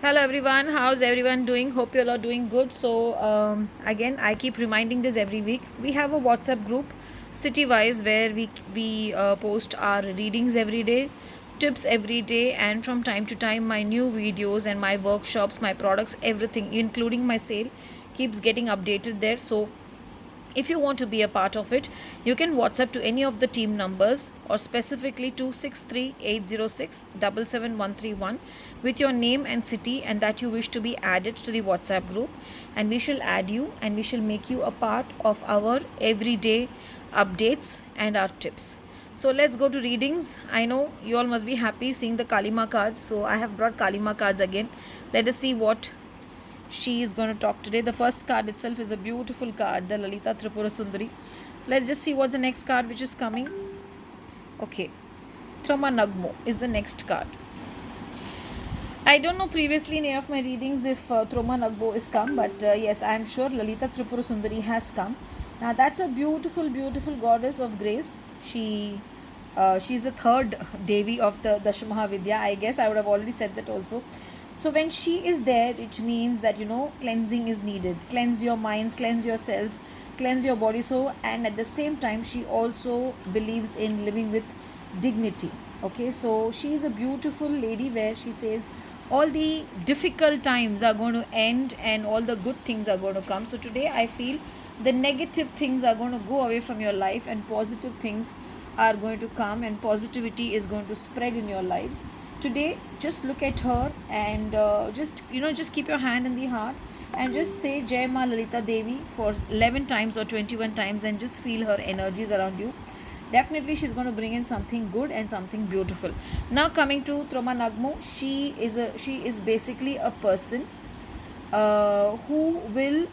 Hello everyone, how's everyone doing? Hope you all are doing good. So again, I keep reminding this every week. We have a WhatsApp group, city-wise, where we post our readings every day, tips every day, and from time to time, my new videos and my workshops, my products, everything, including my sale, keeps getting updated there. So if you want to be a part of it, you can WhatsApp to any of the team numbers or specifically to 63806 with your name and city and that you wish to be added to the WhatsApp group, and we shall add you and we shall make you a part of our everyday updates and our tips. So let's go to readings. I know you all must be happy seeing the Kalima cards. So I have brought Kalima cards again. Let us see what she is going to talk today. The first card itself is a beautiful card, the Lalita Tripura Sundari. So let's just see what's the next card which is coming. Okay, Trama Nagmo is the next card. I don't know previously in any of my readings if Troma Nagbo is come, but yes, I am sure Lalita Tripura Sundari has come. Now that's a beautiful, beautiful goddess of grace. She's the third Devi of the Dashamahavidya. I guess I would have already said that also. So when she is there, it means that cleansing is needed. Cleanse your minds, cleanse yourselves, cleanse your body. So, and at the same time, she also believes in living with dignity. Okay, so she is a beautiful lady where she says all the difficult times are going to end and all the good things are going to come. So today I feel the negative things are going to go away from your life and positive things are going to come and positivity is going to spread in your lives. Today just look at her and just keep your hand in the heart and just say Jai Ma Lalita Devi for 11 times or 21 times and just feel her energies around you. Definitely she's going to bring in something good and something beautiful. Now coming to Troma Nagmo, she is basically a person who will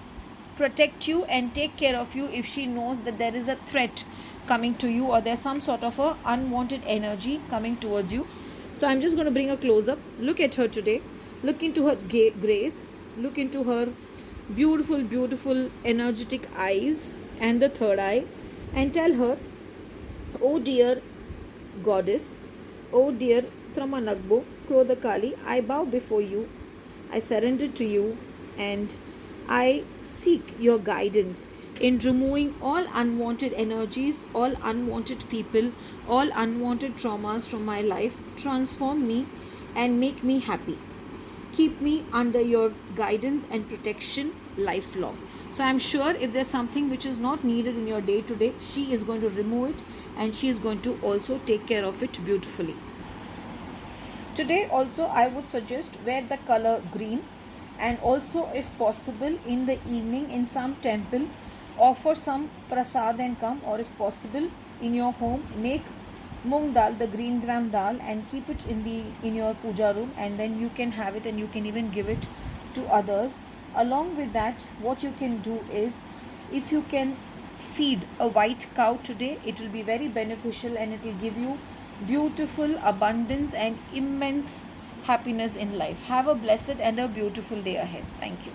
protect you and take care of you if she knows that there is a threat coming to you or there's some sort of a unwanted energy coming towards you. So I'm just going to bring a close up. Look at her today. Look into her grace. Look into her beautiful, beautiful, energetic eyes and the third eye, and tell her, "Oh dear goddess, oh dear Tramanagbo, Krodakali, I bow before you. I surrender to you and I seek your guidance in removing all unwanted energies, all unwanted people, all unwanted traumas from my life. Transform me and make me happy. Keep me under your guidance and protection lifelong." So I'm sure if there's something which is not needed in your day to day, she is going to remove it and she is going to also take care of it beautifully. Today also I would suggest wear the color green, and also if possible in the evening in some temple offer some prasad and come, or if possible in your home make mung dal, the green gram dal, and keep it in your puja room, and then you can have it and you can even give it to others. Along with that, what you can do is, if you can feed a white cow today, it will be very beneficial and it will give you beautiful abundance and immense happiness in life. Have a blessed and a beautiful day ahead. Thank you.